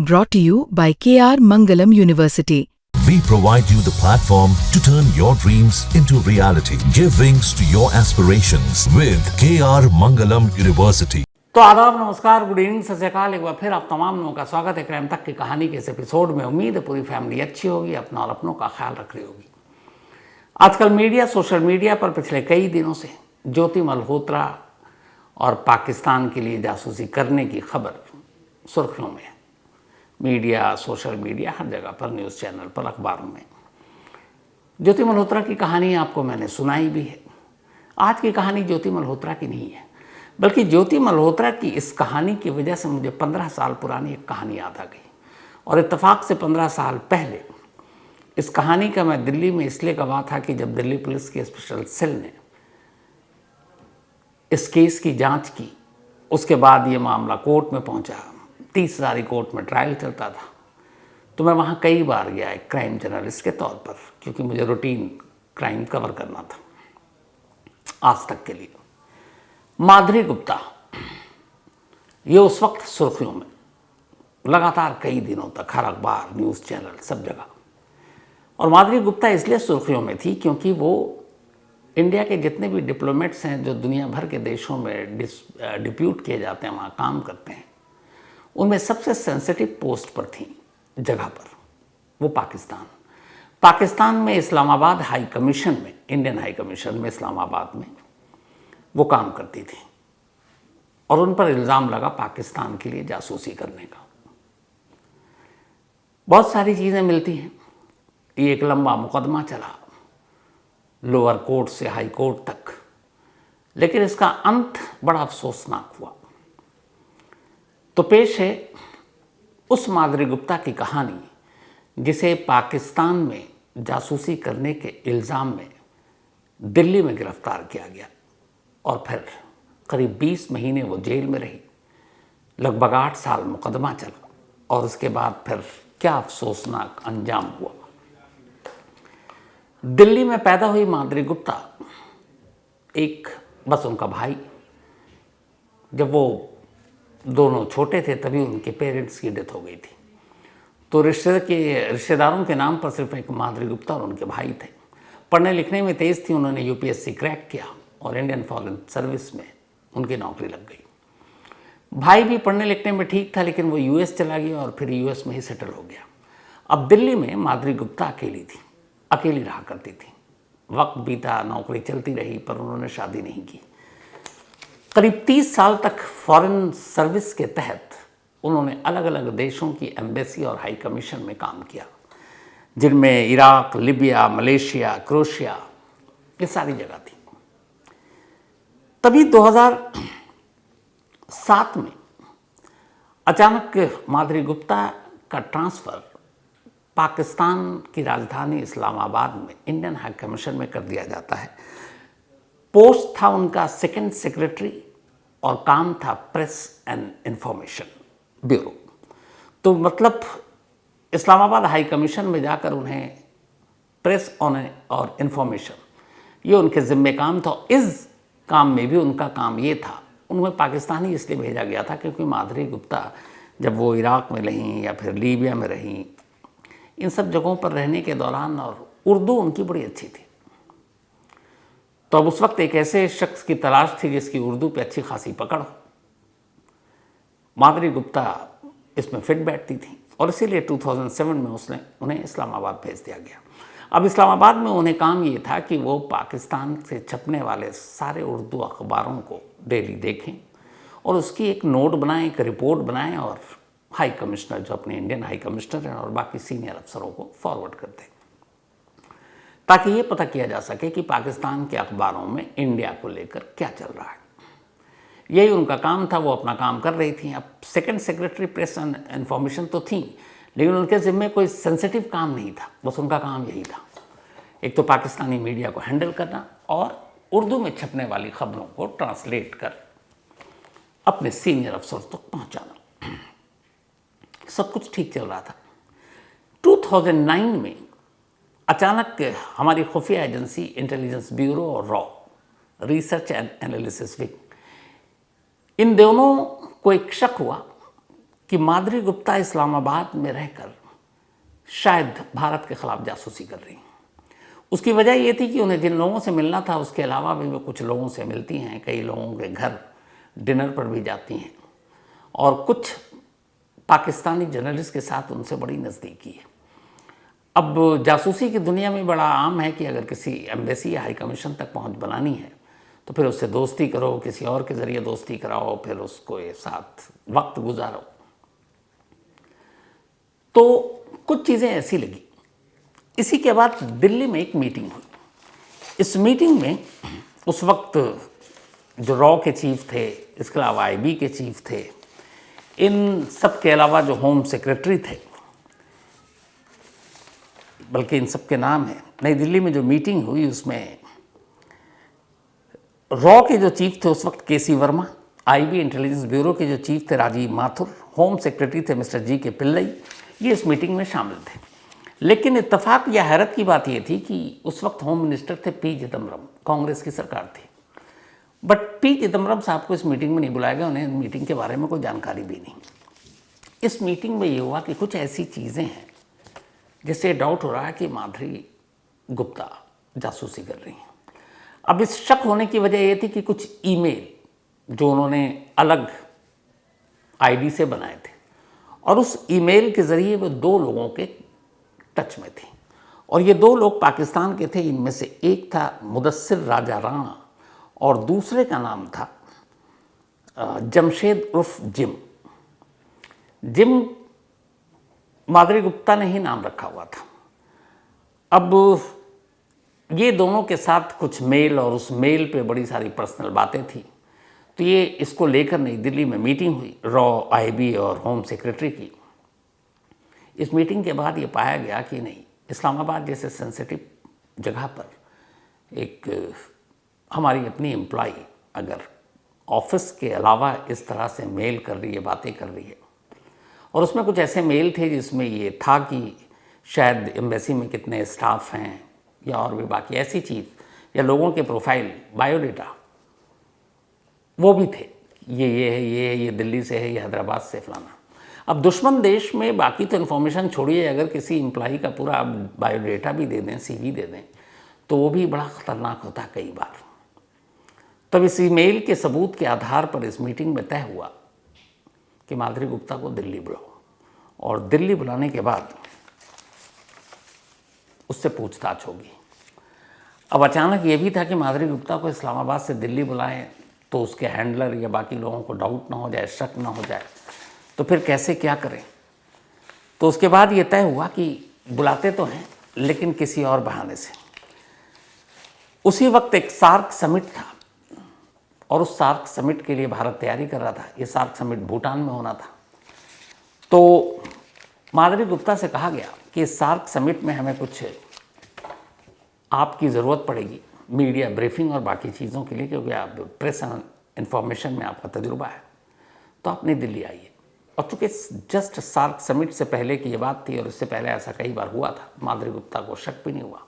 brought to you by KR Mangalam University. We provide you the platform to turn your dreams into reality. Give wings to your aspirations with KR Mangalam University. तो आदाब, नमस्कार, good evening, सत श्री अकाल। एक बार फिर आप तमाम लोगों का स्वागत है क्राइम तक की कहानी के इस एपिसोड में। उम्मीद है पूरी फैमिली अच्छी होगी, अपना और अपनों का ख्याल रख रही होगी। आजकल मीडिया, सोशल मीडिया पर पिछले कई दिनों से ज्योति मल्होत्रा और पाकिस्तान के लिए जासूसी करने की खबर सुर्खियों में है। मीडिया, सोशल मीडिया, हर जगह पर, न्यूज़ चैनल पर, अखबारों में। ज्योति मल्होत्रा की कहानी आपको मैंने सुनाई भी है। आज की कहानी ज्योति मल्होत्रा की नहीं है, बल्कि ज्योति मल्होत्रा की इस कहानी की वजह से मुझे 15 साल पुरानी एक कहानी याद आ गई। और इत्तेफाक से 15 साल पहले इस कहानी का मैं दिल्ली में इसलिए गवाह था कि जब दिल्ली पुलिस की स्पेशल सेल ने इस केस की जांच की, उसके बाद ये मामला कोर्ट में पहुंचा। 30 तारीख कोर्ट में ट्रायल चलता था, तो मैं वहाँ कई बार गया एक क्राइम जर्नलिस्ट के तौर पर, क्योंकि मुझे रूटीन क्राइम कवर करना था आज तक के लिए। माधुरी गुप्ता, ये उस वक्त सुर्खियों में लगातार कई दिनों तक, हर अखबार, न्यूज़ चैनल, सब जगह। और माधुरी गुप्ता इसलिए सुर्खियों में थी क्योंकि वो इंडिया के जितने भी डिप्लोमेट्स हैं जो दुनिया भर के देशों में डिप्यूट किए जाते हैं, वहाँ काम करते हैं, उनमें सबसे सेंसिटिव पोस्ट पर थी, जगह पर, वो पाकिस्तान में इस्लामाबाद हाई कमीशन में, इंडियन हाई कमीशन में इस्लामाबाद में वो काम करती थी। और उन पर इल्ज़ाम लगा पाकिस्तान के लिए जासूसी करने का। बहुत सारी चीज़ें मिलती हैं। ये एक लंबा मुकदमा चला, लोअर कोर्ट से हाई कोर्ट तक, लेकिन इसका अंत बड़ा अफसोसनाक हुआ। तो पेश है उस माधुरी गुप्ता की कहानी जिसे पाकिस्तान में जासूसी करने के इल्ज़ाम में दिल्ली में गिरफ्तार किया गया और फिर करीब 20 महीने वो जेल में रही। लगभग 8 साल मुकदमा चला और उसके बाद फिर क्या अफसोसनाक अंजाम हुआ। दिल्ली में पैदा हुई माधुरी गुप्ता, एक बस उनका भाई, जब वो दोनों छोटे थे तभी उनके पेरेंट्स की डेथ हो गई थी। तो रिश्तेदारों के नाम पर सिर्फ एक माधुरी गुप्ता और उनके भाई थे। पढ़ने लिखने में तेज़ थी, उन्होंने यूपीएससी क्रैक किया और इंडियन फॉरेन सर्विस में उनकी नौकरी लग गई। भाई भी पढ़ने लिखने में ठीक था, लेकिन वो यूएस चला गया और फिर यूएस में ही सेटल हो गया। अब दिल्ली में माधुरी गुप्ता अकेली थी, अकेली रहा करती थी। वक्त बीता, नौकरी चलती रही, पर उन्होंने शादी नहीं की। करीब 30 साल तक फॉरेन सर्विस के तहत उन्होंने अलग अलग देशों की एम्बेसी और हाई कमीशन में काम किया, जिनमें इराक, लीबिया, मलेशिया, क्रोएशिया, ये सारी जगह थी। तभी 2007 में अचानक माधुरी गुप्ता का ट्रांसफ़र पाकिस्तान की राजधानी इस्लामाबाद में इंडियन हाई कमीशन में कर दिया जाता है। पोस्ट था उनका सेकंड सेक्रेटरी और काम था प्रेस एंड इंफॉर्मेशन ब्यूरो। तो मतलब इस्लामाबाद हाई कमीशन में जाकर उन्हें प्रेस और इंफॉर्मेशन, ये उनके ज़िम्मे काम था। इस काम में भी उनका काम ये था, उन्हें पाकिस्तान ही इसलिए भेजा गया था क्योंकि माधुरी गुप्ता जब वो इराक में रहीं या फिर लीबिया में रहीं, इन सब जगहों पर रहने के दौरान, और उर्दू उनकी बड़ी अच्छी थी। तो अब उस वक्त एक ऐसे शख्स की तलाश थी जिसकी उर्दू पे अच्छी खासी पकड़ हो। माधुरी गुप्ता इसमें फिट बैठती थी और इसीलिए 2007 में उन्हें इस्लामाबाद भेज दिया गया। अब इस्लामाबाद में उन्हें काम ये था कि वो पाकिस्तान से छपने वाले सारे उर्दू अखबारों को डेली देखें और उसकी एक नोट बनाएं, एक रिपोर्ट बनाएं और हाई कमिश्नर, जो अपने इंडियन हाई कमिश्नर हैं, और बाकी सीनियर अफसरों को फॉरवर्ड कर दें, ताकि ये पता किया जा सके कि पाकिस्तान के अखबारों में इंडिया को लेकर क्या चल रहा है। यही उनका काम था, वो अपना काम कर रही थी। अब second secretary press and information तो थी, लेकिन उनके ज़िम्मे कोई सेंसिटिव काम नहीं था, बस उनका काम यही था, एक तो पाकिस्तानी मीडिया को हैंडल करना और उर्दू में छपने वाली खबरों को ट्रांसलेट कर अपने सीनियर अफसर तक पहुँचाना। सब कुछ ठीक चल रहा था। 2009 में अचानक हमारी खुफिया एजेंसी इंटेलिजेंस ब्यूरो और रॉ, रिसर्च एंड एनालिसिस विंग, इन दोनों को एक शक हुआ कि माधुरी गुप्ता इस्लामाबाद में रहकर शायद भारत के खिलाफ जासूसी कर रही हैं। उसकी वजह ये थी कि उन्हें जिन लोगों से मिलना था उसके अलावा भी वो कुछ लोगों से मिलती हैं, कई लोगों के घर डिनर पर भी जाती हैं और कुछ पाकिस्तानी जर्नलिस्ट के साथ उनसे बड़ी नज़दीकी है। अब जासूसी की दुनिया में बड़ा आम है कि अगर किसी एम्बेसी या हाई कमीशन तक पहुंच बनानी है तो फिर उससे दोस्ती करो, किसी और के ज़रिए दोस्ती कराओ, फिर उसको ये साथ वक्त गुजारो। तो कुछ चीज़ें ऐसी लगी। इसी के बाद दिल्ली में एक मीटिंग हुई। इस मीटिंग में उस वक्त जो रॉ के चीफ थे, इसके अलावा आईबी के चीफ थे, इन सब के अलावा जो होम सेक्रेटरी थे, बल्कि इन सब के नाम हैं। नई दिल्ली में जो मीटिंग हुई उसमें रॉ के जो चीफ थे उस वक्त केसी वर्मा, आईबी इंटेलिजेंस ब्यूरो के जो चीफ थे राजीव माथुर, होम सेक्रेटरी थे मिस्टर जी के पिल्लई, ये इस मीटिंग में शामिल थे। लेकिन इत्तेफाक या हैरत की बात ये थी कि उस वक्त होम मिनिस्टर थे पी चिदम्बरम, कांग्रेस की सरकार थी। बट पी चिदम्बरम साहब को इस मीटिंग में नहीं बुलाया गया, उन्हें मीटिंग के बारे में कोई जानकारी भी नहीं। इस मीटिंग में ये हुआ कि कुछ ऐसी चीज़ें हैं जिससे डाउट हो रहा है कि माधुरी गुप्ता जासूसी कर रही हैं। अब इस शक होने की वजह ये थी कि कुछ ईमेल जो उन्होंने अलग आईडी से बनाए थे और उस ईमेल के ज़रिए वो दो लोगों के टच में थी और ये दो लोग पाकिस्तान के थे। इनमें से एक था मुदस्सिर राजा राणा और दूसरे का नाम था जमशेद उर्फ जिम। जिम माधुरी गुप्ता ने ही नाम रखा हुआ था। अब ये दोनों के साथ कुछ मेल और उस मेल पे बड़ी सारी पर्सनल बातें थी। तो ये इसको लेकर नई दिल्ली में मीटिंग हुई रॉ, आईबी और होम सेक्रेटरी की। इस मीटिंग के बाद ये पाया गया कि नहीं, इस्लामाबाद जैसे सेंसिटिव जगह पर एक हमारी अपनी एम्प्लॉई अगर ऑफिस के अलावा इस तरह से मेल कर रही है, बातें कर रही है, और उसमें कुछ ऐसे मेल थे जिसमें ये था कि शायद एम्बेसी में कितने स्टाफ हैं या और भी बाकी ऐसी चीज़ या लोगों के प्रोफाइल, बायोडेटा वो भी थे, ये है, ये दिल्ली से है, ये हैदराबाद से फलाना। अब दुश्मन देश में बाकी तो इन्फॉर्मेशन छोड़िए, अगर किसी एम्प्लॉई का पूरा बायोडेटा भी दे दें, सीवी दे दें, तो वो भी बड़ा ख़तरनाक होता है कई बार। तब इस ईमेल के सबूत के आधार पर इस मीटिंग में तय हुआ कि माधुरी गुप्ता को दिल्ली बुलाओ और दिल्ली बुलाने के बाद उससे पूछताछ होगी। अब अचानक ये भी था कि माधुरी गुप्ता को इस्लामाबाद से दिल्ली बुलाएं तो उसके हैंडलर या बाकी लोगों को डाउट ना हो जाए, शक ना हो जाए, तो फिर कैसे क्या करें। तो उसके बाद ये तय हुआ कि बुलाते तो हैं लेकिन किसी और बहाने से। उसी वक्त एक सार्क समिट था और उस सार्क समिट के लिए भारत तैयारी कर रहा था। ये सार्क समिट भूटान में होना था। तो माधुरी गुप्ता से कहा गया कि इस सार्क समिट में हमें कुछ आपकी ज़रूरत पड़ेगी, मीडिया ब्रीफिंग और बाकी चीज़ों के लिए, क्योंकि आप प्रेस एंड इन्फॉर्मेशन में आपका तजुर्बा है, तो आप नई दिल्ली आइए। और चूँकि जस्ट सार्क समिट से पहले की ये बात थी और इससे पहले ऐसा कई बार हुआ था, माधुरी गुप्ता को शक भी नहीं हुआ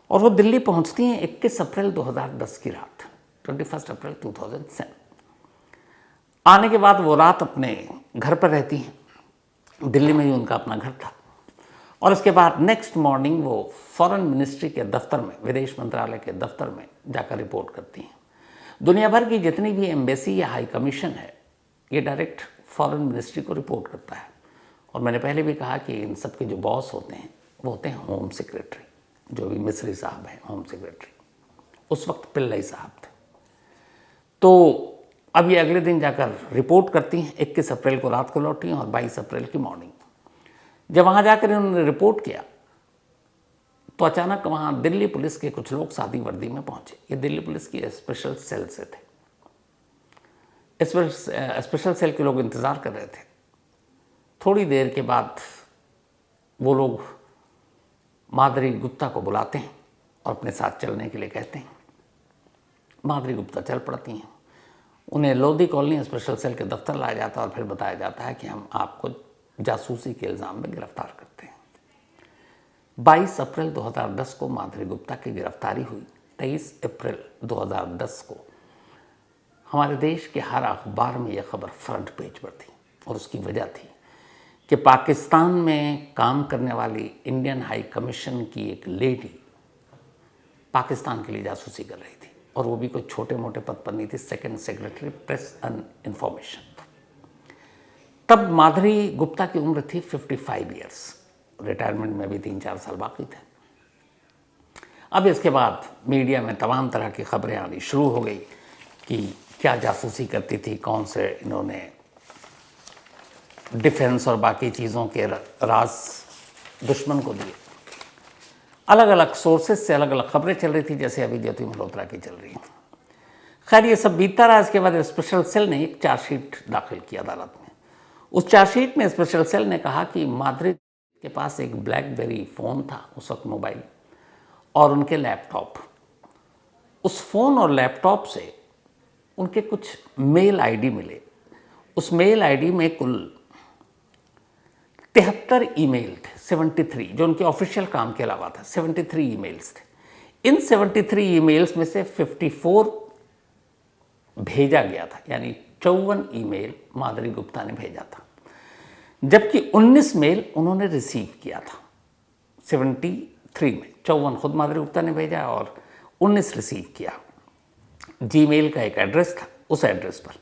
और वो दिल्ली पहुंचती हैं 21 अप्रैल 2010 की रात, 21 अप्रैल 2007। आने के बाद वो रात अपने घर पर रहती हैं, दिल्ली में ही उनका अपना घर था। और इसके बाद नेक्स्ट मॉर्निंग वो फॉरेन मिनिस्ट्री के दफ्तर में, विदेश मंत्रालय के दफ्तर में जाकर रिपोर्ट करती हैं। दुनिया भर की जितनी भी एम्बेसी या हाई कमीशन है, ये डायरेक्ट फॉरेन मिनिस्ट्री को रिपोर्ट करता है। और मैंने पहले भी कहा कि इन सब के जो बॉस होते हैं वो होते हैं होम सेक्रेटरी, जो भी मिस्री साहब हैं होम सेक्रेटरी, उस वक्त पिल्लई साहब थे। तो अब ये अगले दिन जाकर रिपोर्ट करती हैं। 21 अप्रैल को रात को लौटी और 22 अप्रैल की मॉर्निंग जब वहाँ जाकर इन्होंने रिपोर्ट किया तो अचानक वहाँ दिल्ली पुलिस के कुछ लोग सादी वर्दी में पहुँचे। ये दिल्ली पुलिस की स्पेशल सेल से थे। स्पेशल सेल के लोग इंतज़ार कर रहे थे। थोड़ी देर के बाद वो लोग माधुरी गुप्ता को बुलाते हैं और अपने साथ चलने के लिए कहते हैं। माधुरी गुप्ता चल पड़ती हैं। उन्हें लोधी कॉलोनी स्पेशल सेल के दफ्तर लाया जाता है और फिर बताया जाता है कि हम आपको जासूसी के इल्ज़ाम में गिरफ्तार करते हैं। 22 अप्रैल 2010 को माधुरी गुप्ता की गिरफ्तारी हुई। 23 अप्रैल 2010 को हमारे देश के हर अखबार में यह खबर फ्रंट पेज पर थी। और उसकी वजह थी कि पाकिस्तान में काम करने वाली इंडियन हाई कमीशन की एक लेडी पाकिस्तान के लिए जासूसी कर रही थी, और वो भी कोई छोटे मोटे पद पर नहीं थी, second secretary press and information. तब माधुरी गुप्ता की उम्र थी 55 ईयर्स, रिटायरमेंट में भी 3-4 साल बाकी थे। अब इसके बाद मीडिया में तमाम तरह की खबरें आनी शुरू हो गई कि क्या जासूसी करती थी, कौन से इन्होंने डिफेंस और बाकी चीज़ों के राज दुश्मन को दिए। अलग अलग सोर्सेज से अलग अलग खबरें चल रही थी, जैसे अभी ज्योति मल्होत्रा की चल रही है। खैर ये सब बीतता रहा। इसके बाद स्पेशल सेल ने एक चार्जशीट दाखिल की अदालत में। उस चार्जशीट में स्पेशल सेल ने कहा कि माधुरी के पास एक ब्लैकबेरी फ़ोन था उस वक्त, मोबाइल, और उनके लैपटॉप। उस फ़ोन और लैपटॉप से उनके कुछ मेल आईडी मिले। उस मेल आईडी में कुल 73 ईमेल थे, 73, जो उनके ऑफिशियल काम के अलावा था। 73 ईमेल्स थे। इन 73 ईमेल्स में से 54 भेजा गया था, यानी 54 ईमेल माधुरी गुप्ता ने भेजा था, जबकि 19 मेल उन्होंने रिसीव किया था। 73 में 54 खुद माधुरी गुप्ता ने भेजा और 19 रिसीव किया। जीमेल का एक एड्रेस था, उस एड्रेस पर।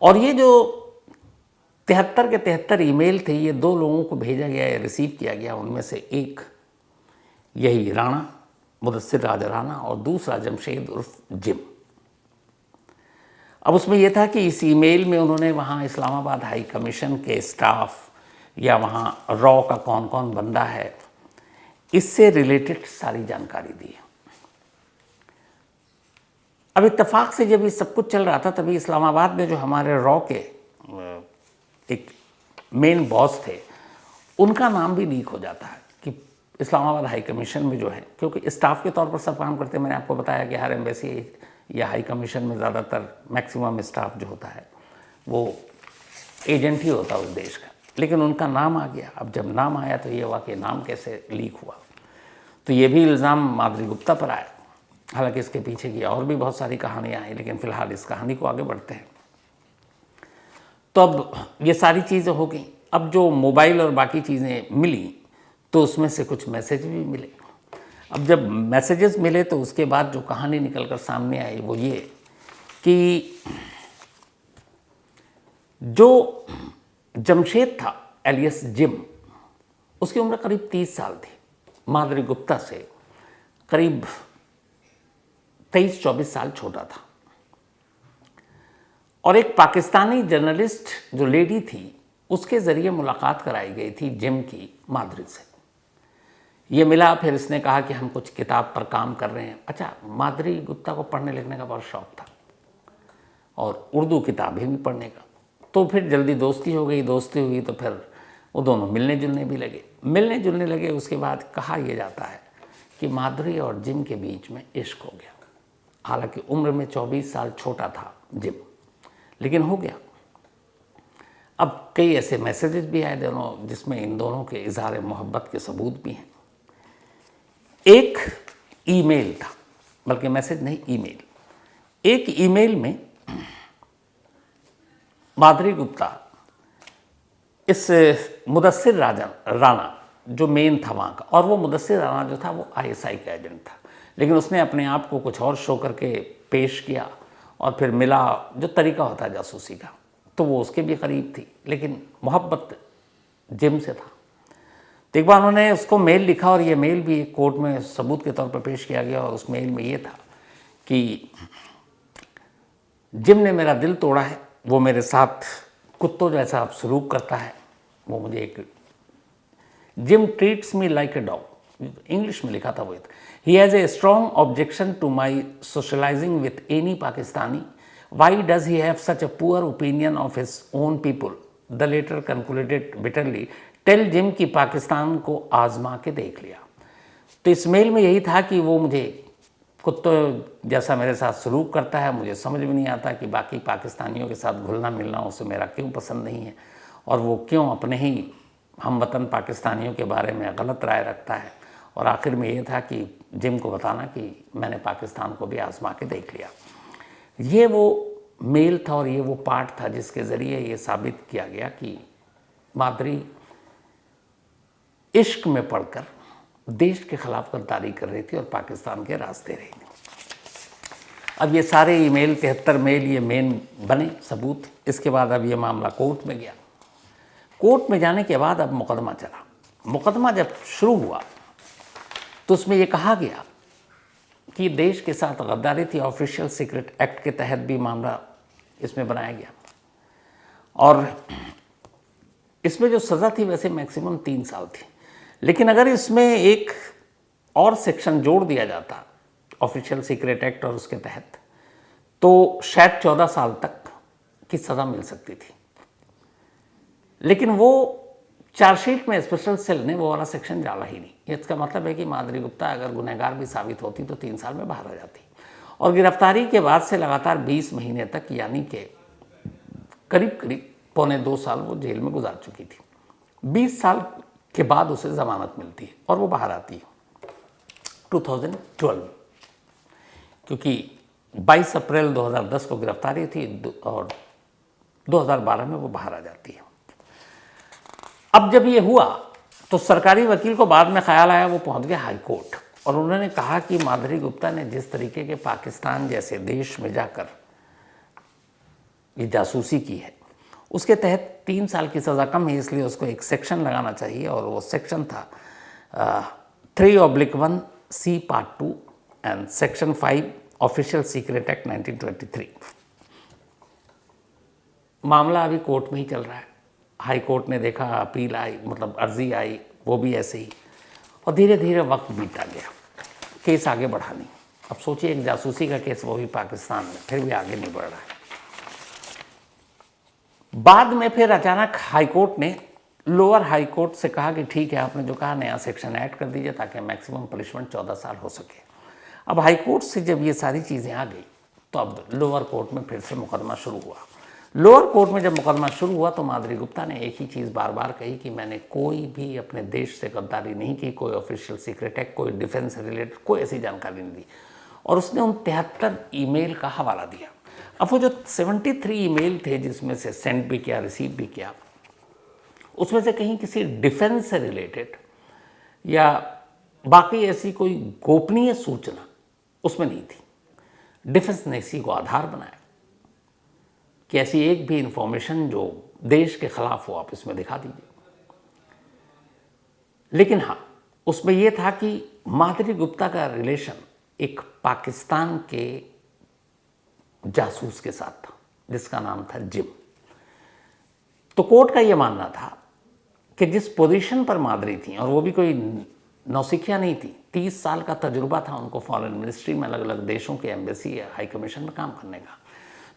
और ये जो 73 के 73 ईमेल थे, ये 2 लोगों को भेजा गया या रिसीव किया गया। उनमें से एक यही राणा, मुदस्सिर राजा राणा, और दूसरा जमशेद उर्फ जिम। अब उसमें यह था कि इस ईमेल में उन्होंने वहाँ इस्लामाबाद हाई कमीशन के स्टाफ या वहाँ रॉ का कौन कौन बंदा है, इससे रिलेटेड सारी जानकारी दी है। अब इत्तेफाक से जब ये सब कुछ चल रहा था, तभी इस्लामाबाद में जो हमारे रॉ के एक मेन बॉस थे, उनका नाम भी लीक हो जाता है कि इस्लामाबाद हाई कमीशन में जो है, क्योंकि स्टाफ के तौर पर सब काम करते हैं। मैंने आपको बताया कि हर एम्बेसी या हाई कमीशन में ज़्यादातर मैक्सिमम स्टाफ जो होता है वो एजेंट ही होता है उस देश का, लेकिन उनका नाम आ गया। अब जब नाम आया तो ये हुआ कि नाम कैसे लीक हुआ, तो ये भी इल्ज़ाम माधुरी गुप्ता पर आया। हालांकि इसके पीछे की और भी बहुत सारी कहानियाँ आई, लेकिन फ़िलहाल इस कहानी को आगे बढ़ते हैं। तो अब ये सारी चीज़ें हो गई। अब जो मोबाइल और बाकी चीज़ें मिली, तो उसमें से कुछ मैसेज भी मिले। अब जब मैसेजेस मिले तो उसके बाद जो कहानी निकल कर सामने आई वो ये कि जो जमशेद था एलियस जिम, उसकी उम्र करीब 30 साल थी, माधुरी गुप्ता से करीब 23-24 साल छोटा था। और एक पाकिस्तानी जर्नलिस्ट जो लेडी थी, उसके ज़रिए मुलाकात कराई गई थी जिम की माधुरी से। ये मिला, फिर इसने कहा कि हम कुछ किताब पर काम कर रहे हैं। अच्छा, माधुरी गुप्ता को पढ़ने लिखने का बहुत शौक़ था और उर्दू किताबें भी पढ़ने का। तो फिर जल्दी दोस्ती हो गई। दोस्ती हुई तो फिर वो दोनों मिलने जुलने लगे। उसके बाद कहा यह जाता है कि माधुरी और जिम के बीच में इश्क हो गया। हालांकि उम्र में 24 साल छोटा था जिम, लेकिन हो गया। अब कई ऐसे मैसेजेस भी आए दोनों, जिसमें इन दोनों के इज़हार मोहब्बत के सबूत भी हैं। एक ईमेल था, बल्कि मैसेज नहीं, ईमेल। एक ईमेल में माधुरी गुप्ता इस मुदस्सिर राणा जो मेन था वहाँ का, और वो मुदस्सिर राणा जो था वो ISI का एजेंट था, लेकिन उसने अपने आप को कुछ और शो करके पेश किया और फिर मिला, जो तरीका होता है जासूसी का, तो वो उसके भी करीब थी, लेकिन मोहब्बत जिम से था। तो एक बार उन्होंने उसको मेल लिखा, और ये मेल भी कोर्ट में सबूत के तौर पर पेश किया गया। और उस मेल में ये था कि जिम ने मेरा दिल तोड़ा है, वो मेरे साथ कुत्तों जैसा सलूक करता है। वो मुझे एक Jim treats me like a dog, English में लिखा था वो। He has a strong objection to my socialising with any Pakistani. Why does he have such a poor opinion of his own people? The letter concluded bitterly, tell Jim कि पाकिस्तान को आजमा के देख लिया। तो इस मेल में यही था कि वो मुझे कुत्तों जैसा मेरे साथ सलूक करता है। मुझे समझ में नहीं आता कि बाकी पाकिस्तानियों के साथ घुलना मिलना उसे मेरा क्यों पसंद नहीं है, और वो क्यों अपने ही हमवतन पाकिस्तानियों के बारे में गलत राय रखता है। और आखिर में ये था कि जिम को बताना कि मैंने पाकिस्तान को भी आजमा के देख लिया। ये वो मेल था और ये वो पार्ट था जिसके ज़रिए ये साबित किया गया कि माद्री इश्क में पड़कर देश के खिलाफ गद्दारी कर रही थी और पाकिस्तान के रास्ते रही थी। अब ये सारे ईमेल 73 मेल ये मेन बने सबूत। इसके बाद अब ये मामला कोर्ट में गया। कोर्ट में जाने के बाद अब मुकदमा चला। मुकदमा जब शुरू हुआ तो उसमें ये कहा गया कि देश के साथ गद्दारी थी। ऑफिशियल सीक्रेट एक्ट के तहत भी मामला इसमें बनाया गया और इसमें जो सज़ा थी वैसे मैक्सिमम 3 साल थी, लेकिन अगर इसमें एक और सेक्शन जोड़ दिया जाता ऑफिशियल सीक्रेट एक्ट और उसके तहत तो शायद 14 साल तक की सज़ा मिल सकती थी। लेकिन वो चार्जशीट में स्पेशल सेल ने वो वाला सेक्शन डाला ही नहीं। इसका मतलब है कि माधुरी गुप्ता अगर गुनहगार भी साबित होती तो 3 साल में बाहर आ जाती और गिरफ्तारी के बाद से लगातार 20 महीने तक यानी कि करीब करीब पौने 2 साल वो जेल में गुजार चुकी थी। 20 साल के बाद उसे ज़मानत मिलती है और वो बाहर आती है 2012, क्योंकि 22 अप्रैल 2010 को गिरफ्तारी थी और 2012 में वो बाहर आ जाती है। अब जब ये हुआ तो सरकारी वकील को बाद में ख्याल आया, वो पहुंच गया हाई कोर्ट और उन्होंने कहा कि माधुरी गुप्ता ने जिस तरीके के पाकिस्तान जैसे देश में जाकर ये जासूसी की है उसके तहत 3 साल की सज़ा कम है, इसलिए उसको एक सेक्शन लगाना चाहिए और वो सेक्शन था 3/1 C Part 2 and section 5 official secret act 1923। मामला अभी कोर्ट में ही चल रहा है। हाई कोर्ट ने देखा, अपील आई, मतलब अर्जी आई, वो भी ऐसे ही और धीरे धीरे वक्त बीतता गया, केस आगे बढ़ा नहीं। अब सोचिए एक जासूसी का केस वो भी पाकिस्तान में, फिर भी आगे नहीं बढ़ रहा है। बाद में फिर अचानक हाई कोर्ट ने लोअर हाई कोर्ट से कहा कि ठीक है, आपने जो कहा नया सेक्शन ऐड कर दीजिए ताकि मैक्सिमम पनिशमेंट 14 साल हो सके। अब हाई कोर्ट से जब ये सारी चीज़ें आ गई तो अब लोअर कोर्ट में फिर से मुकदमा शुरू हुआ। लोअर कोर्ट में जब मुकदमा शुरू हुआ तो माधुरी गुप्ता ने एक ही चीज़ बार बार कही कि मैंने कोई भी अपने देश से गद्दारी नहीं की, कोई ऑफिशियल सीक्रेट एक्ट, कोई डिफेंस से रिलेटेड कोई ऐसी जानकारी नहीं दी और उसने उन 73 ईमेल का हवाला दिया। अब वो जो 73 ईमेल थे जिसमें से सेंड भी किया, रिसीव भी किया, उसमें से कहीं किसी डिफेंस से रिलेटेड या बाकी ऐसी कोई गोपनीय सूचना उसमें नहीं थी। डिफेंस ने इसी को आधार बनाया कि ऐसी एक भी इंफॉर्मेशन जो देश के खिलाफ हो आप इसमें दिखा दीजिए। लेकिन हाँ, उसमें यह था कि माधुरी गुप्ता का रिलेशन एक पाकिस्तान के जासूस के साथ था जिसका नाम था जिम। तो कोर्ट का यह मानना था कि जिस पोजीशन पर माधुरी थी, और वो भी कोई नौसिखिया नहीं थी, 30 साल का तजुर्बा था उनको फॉरेन मिनिस्ट्री में अलग अलग देशों के एम्बेसी या हाई कमीशन में काम करने का।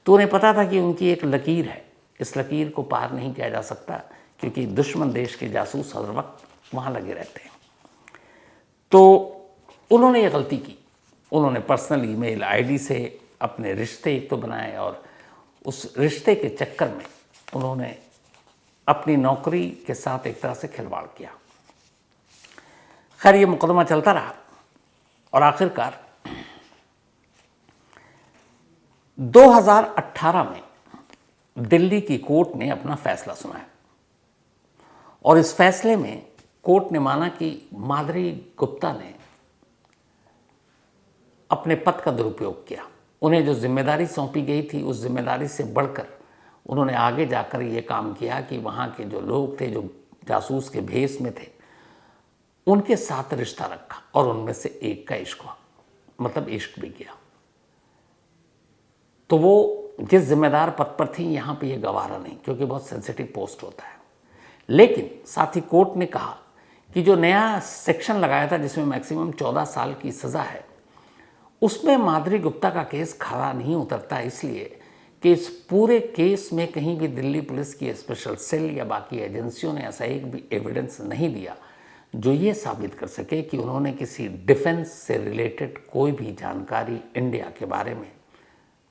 तो उन्हें पता था कि उनकी एक लकीर है, इस लकीर को पार नहीं किया जा सकता क्योंकि दुश्मन देश के जासूस हर वक्त वहाँ लगे रहते हैं। तो उन्होंने ये गलती की। उन्होंने पर्सनल ईमेल आईडी से अपने रिश्ते एक तो बनाए और उस रिश्ते के चक्कर में उन्होंने अपनी नौकरी के साथ एक तरह से खिलवाड़ किया। खैर ये मुकदमा चलता रहा और आखिरकार 2018 में दिल्ली की कोर्ट ने अपना फैसला सुनाया और इस फैसले में कोर्ट ने माना कि माधुरी गुप्ता ने अपने पद का दुरुपयोग किया। उन्हें जो जिम्मेदारी सौंपी गई थी उस जिम्मेदारी से बढ़कर उन्होंने आगे जाकर ये काम किया कि वहाँ के जो लोग थे जो जासूस के भेष में थे उनके साथ रिश्ता रखा और उनमें से एक का इश्क हुआ, मतलब इश्क भी किया। तो वो जिस जिम्मेदार पद पर थी यहाँ पे ये गवारा नहीं, क्योंकि बहुत सेंसिटिव पोस्ट होता है। लेकिन साथ ही कोर्ट ने कहा कि जो नया सेक्शन लगाया था जिसमें मैक्सिमम 14 साल की सज़ा है, उसमें माधुरी गुप्ता का केस खरा नहीं उतरता, इसलिए कि इस पूरे केस में कहीं भी दिल्ली पुलिस की स्पेशल सेल या बाकी एजेंसियों ने ऐसा एक भी एविडेंस नहीं दिया जो ये साबित कर सके कि उन्होंने किसी डिफेंस से रिलेटेड कोई भी जानकारी इंडिया के बारे में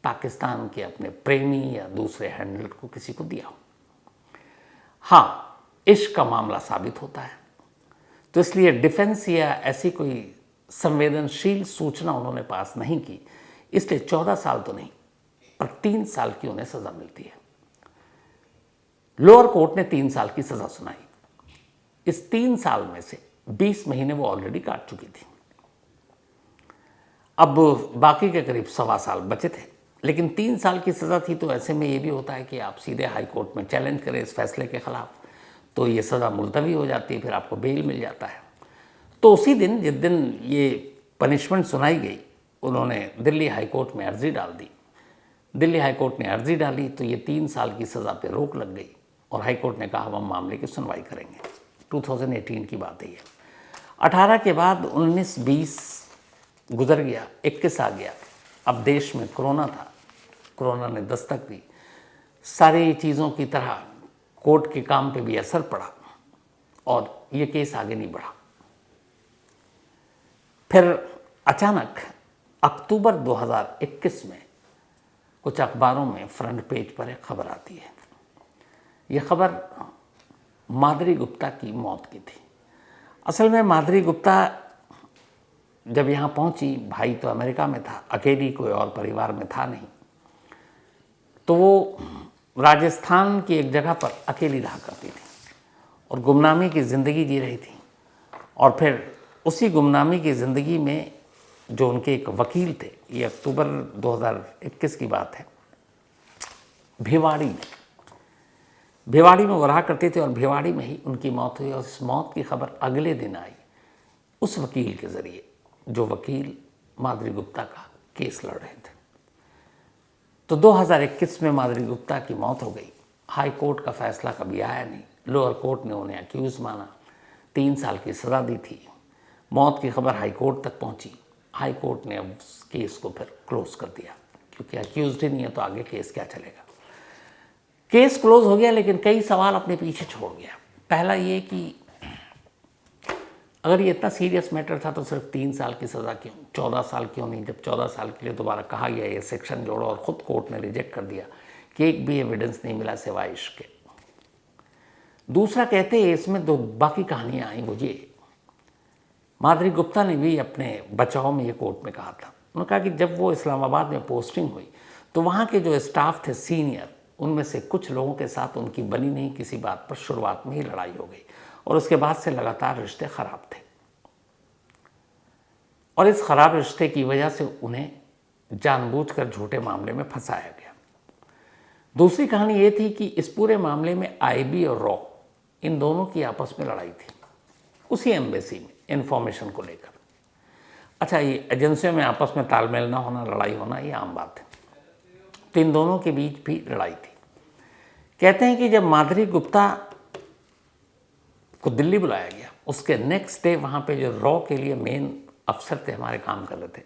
पाकिस्तान के अपने प्रेमी या दूसरे हैंडलर को किसी को दिया हो। हाँ, इश्क का मामला साबित होता है, तो इसलिए डिफेंस या ऐसी कोई संवेदनशील सूचना उन्होंने पास नहीं की, इसलिए 14 साल तो नहीं, पर 3 साल की उन्हें सज़ा मिलती है। लोअर कोर्ट ने 3 साल की सज़ा सुनाई। इस 3 साल में से 20 महीने वो ऑलरेडी काट चुकी थी। अब बाकी के करीब 1.25 साल बचे थे, लेकिन 3 साल की सज़ा थी, तो ऐसे में ये भी होता है कि आप सीधे हाई कोर्ट में चैलेंज करें इस फैसले के ख़िलाफ़, तो ये सज़ा मुलतवी हो जाती है, फिर आपको बेल मिल जाता है। तो उसी दिन, जिस दिन ये पनिशमेंट सुनाई गई, उन्होंने दिल्ली हाई कोर्ट में अर्ज़ी डाल दी। दिल्ली हाई कोर्ट ने अर्ज़ी डाली तो ये 3 साल की सज़ा पे रोक लग गई और हाई कोर्ट ने कहा हम मामले की सुनवाई करेंगे। 2018 की बात है ये। 18 के बाद 19-20 गुजर गया, 21 आ गया। अब देश में कोरोना था, कोरोना ने दस्तक दी, सारी चीज़ों की तरह कोर्ट के काम पे भी असर पड़ा और ये केस आगे नहीं बढ़ा। फिर अचानक अक्टूबर 2021 में कुछ अखबारों में फ्रंट पेज पर एक खबर आती है। ये खबर माधुरी गुप्ता की मौत की थी। असल में माधुरी गुप्ता जब यहाँ पहुँची, भाई तो अमेरिका में था, अकेली, कोई और परिवार में था नहीं, तो वो राजस्थान की एक जगह पर अकेली रहा करती थी और गुमनामी की ज़िंदगी जी रही थी। और फिर उसी गुमनामी की ज़िंदगी में जो उनके एक वकील थे, ये अक्टूबर 2021 की बात है, भिवाड़ी में वो रहा करते थे और भिवाड़ी में ही उनकी मौत हुई। और इस मौत की खबर अगले दिन आई उस वकील के ज़रिए जो वकील माधुरी गुप्ता का केस लड़ रहे थे। तो 2021 में माधुरी गुप्ता की मौत हो गई। हाई कोर्ट का फैसला कभी आया नहीं, लोअर कोर्ट ने उन्हें अक्यूज़ माना, 3 साल की सज़ा दी थी। मौत की खबर हाई कोर्ट तक पहुंची। हाई कोर्ट ने अब उस केस को फिर क्लोज़ कर दिया, क्योंकि अक्यूज़ड ही नहीं है तो आगे केस क्या चलेगा। केस क्लोज हो गया, लेकिन कई सवाल अपने पीछे छोड़ गया। पहला ये कि अगर ये इतना सीरियस मैटर था तो सिर्फ 3 साल की सज़ा क्यों, 14 साल क्यों नहीं? जब 14 साल के लिए दोबारा कहा गया ये सेक्शन जोड़ो, और ख़ुद कोर्ट ने रिजेक्ट कर दिया कि एक भी एविडेंस नहीं मिला सिवाय इश्क के। दूसरा, कहते हैं इसमें 2 बाकी कहानियाँ आई। वो ये, माधुरी गुप्ता ने भी अपने बचाव में ये कोर्ट में कहा था। उन्होंने कहा कि जब वो इस्लामाबाद में पोस्टिंग हुई तो वहाँ के जो स्टाफ थे सीनियर, उनमें से कुछ लोगों के साथ उनकी बनी नहीं किसी बात पर शुरुआत में ही लड़ाई हो गई और उसके बाद से लगातार रिश्ते ख़राब थे। और इस ख़राब रिश्ते की वजह से उन्हें जानबूझकर झूठे मामले में फंसाया गया। दूसरी कहानी ये थी कि इस पूरे मामले में आईबी और रॉ, इन दोनों की आपस में लड़ाई थी उसी एम्बेसी में इन्फॉर्मेशन को लेकर। अच्छा, ये एजेंसियों में आपस में तालमेल ना होना, लड़ाई होना, ये आम बात है। तो इन दोनों के बीच भी लड़ाई थी। कहते हैं कि जब माधुरी गुप्ता को दिल्ली बुलाया गया, उसके नेक्स्ट डे वहाँ पे जो रॉ के लिए मेन अफसर थे, हमारे काम कर रहे थे,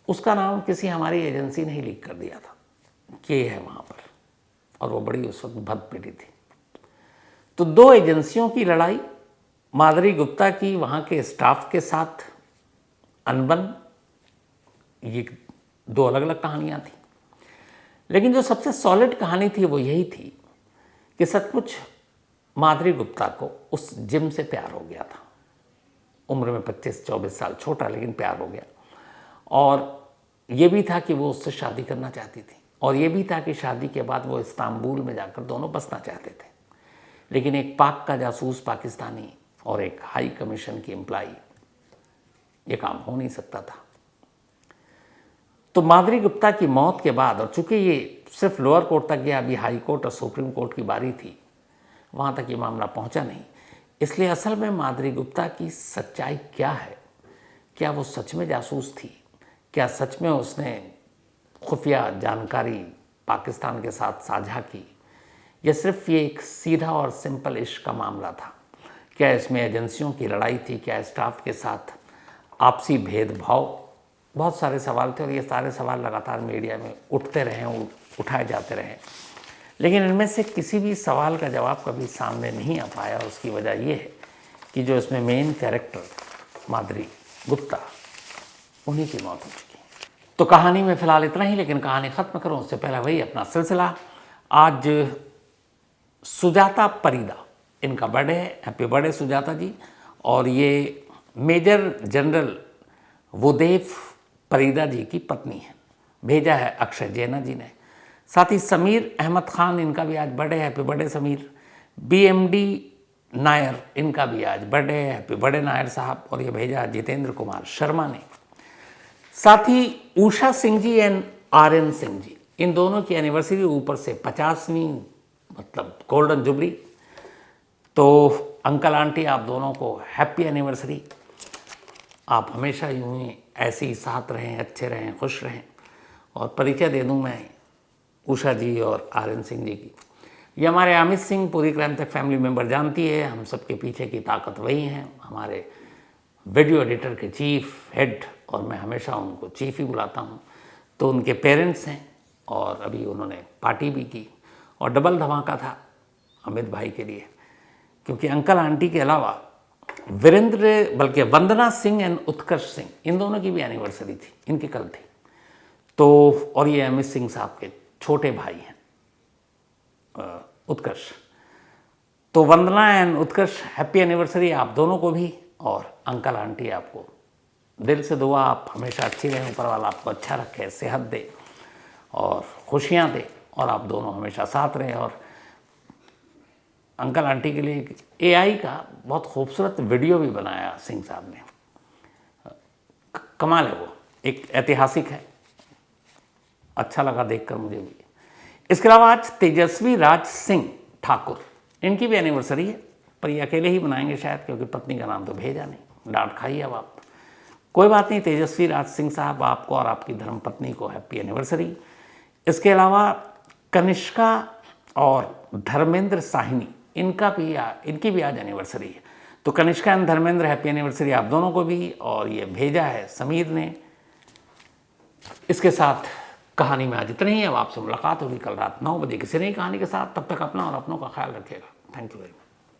उसका नाम किसी हमारी एजेंसी ने ही लीक कर दिया था कि ये है वहाँ पर, और वो बड़ी उस वक्त भद पिटी थी। तो 2 एजेंसियों की लड़ाई, माधुरी गुप्ता की वहाँ के स्टाफ के साथ अनबन, ये 2 अलग अलग कहानियाँ थी। लेकिन जो सबसे सॉलिड कहानी थी वो यही थी कि सचमुच माधुरी गुप्ता को उस जिम से प्यार हो गया था। उम्र में 25-24 साल छोटा, लेकिन प्यार हो गया। और ये भी था कि वो उससे शादी करना चाहती थी, और ये भी था कि शादी के बाद वो इस्तांबुल में जाकर दोनों बसना चाहते थे। लेकिन एक पाक का जासूस पाकिस्तानी और एक हाई कमीशन की एम्प्लॉई, ये काम हो नहीं सकता था। तो माधुरी गुप्ता की मौत के बाद, और चूंकि ये सिर्फ लोअर कोर्ट तक गया, अभी हाई कोर्ट और सुप्रीम कोर्ट की बारी थी, वहाँ तक ये मामला पहुँचा नहीं, इसलिए असल में माधुरी गुप्ता की सच्चाई क्या है? क्या वो सच में जासूस थी? क्या सच में उसने खुफिया जानकारी पाकिस्तान के साथ साझा की, या सिर्फ ये एक सीधा और सिंपल इश्क का मामला था? क्या इसमें एजेंसियों की लड़ाई थी? क्या स्टाफ के साथ आपसी भेदभाव? बहुत सारे सवाल थे और ये सारे सवाल लगातार मीडिया में उठते रहे, उठाए जाते रहे, लेकिन इनमें से किसी भी सवाल का जवाब कभी सामने नहीं आ पाया। उसकी वजह ये है कि जो इसमें मेन कैरेक्टर माधुरी गुप्ता, उन्हीं की मौत हो चुकी है। तो कहानी में फ़िलहाल इतना ही, लेकिन कहानी ख़त्म करूँ उससे पहले वही अपना सिलसिला। आज सुजाता परिदा, इनका बर्थडे है, हैप्पी बर्थडे सुजाता जी। और ये मेजर जनरल वुदेव परिदा जी की पत्नी है। भेजा है अक्षय जैना जी ने। साथ ही समीर अहमद खान, इनका भी आज birthday, happy birthday Sameer. BMD Nair, इनका भी आज बर्थडे, हैप्पी बर्थडे नायर साहब। और ये भेजा जितेंद्र कुमार शर्मा ने। साथ ही उषा सिंह जी एंड RN सिंह जी, इन दोनों की एनिवर्सरी, ऊपर से 50वीं मतलब गोल्डन जुबली। तो अंकल आंटी, आप दोनों को हैप्पी एनिवर्सरी। आप हमेशा यूं ही ऐसे ही साथ रहें, अच्छे रहें, खुश रहें। और परिचय दे दूं मैं उषा जी और RN सिंह जी की। ये हमारे अमित सिंह, पूरी क्राइम तक फैमिली मेंबर जानती है, हम सबके पीछे की ताकत वही हैं, हमारे वीडियो एडिटर के चीफ हेड, और मैं हमेशा उनको चीफ ही बुलाता हूँ। तो उनके पेरेंट्स हैं और अभी उन्होंने पार्टी भी की और डबल धमाका था अमित भाई के लिए, क्योंकि अंकल आंटी के अलावा वीरेंद्र, बल्कि वंदना सिंह एंड उत्कर्ष सिंह, इन दोनों की भी एनिवर्सरी थी, इनकी कल थी। तो और ये अमित सिंह साहब के छोटे भाई हैं उत्कर्ष। तो वंदना एंड उत्कर्ष, हैप्पी एनिवर्सरी आप दोनों को भी। और अंकल आंटी, आपको दिल से दुआ, आप हमेशा अच्छी रहें, ऊपर वाला आपको अच्छा रखे, सेहत दे और खुशियाँ दे, और आप दोनों हमेशा साथ रहें। और अंकल आंटी के लिए AI का बहुत खूबसूरत वीडियो भी बनाया सिंह साहब ने, कमाल है वो, एक ऐतिहासिक है, अच्छा लगा देखकर मुझे भी। इसके अलावा आज तेजस्वी राज सिंह ठाकुर, इनकी भी एनिवर्सरी है, पर ये अकेले ही बनाएंगे शायद, क्योंकि पत्नी का नाम तो भेजा नहीं, डांट खाई अब आप। कोई बात नहीं, तेजस्वी राज सिंह साहब, आपको और आपकी धर्मपत्नी को हैप्पी एनिवर्सरी। इसके अलावा कनिष्का और धर्मेंद्र साहिनी, इनकी भी आज एनिवर्सरी है। तो Kanishka and Dharmendra, happy anniversary आप दोनों को भी। और ये भेजा है समीर ने। इसके साथ कहानी में आज इतना ही है। अब आपसे मुलाकात होगी कल रात 9 बजे किसी नई कहानी के साथ। तब तक अपना और अपनों का ख्याल रखिएगा। Thank you very much.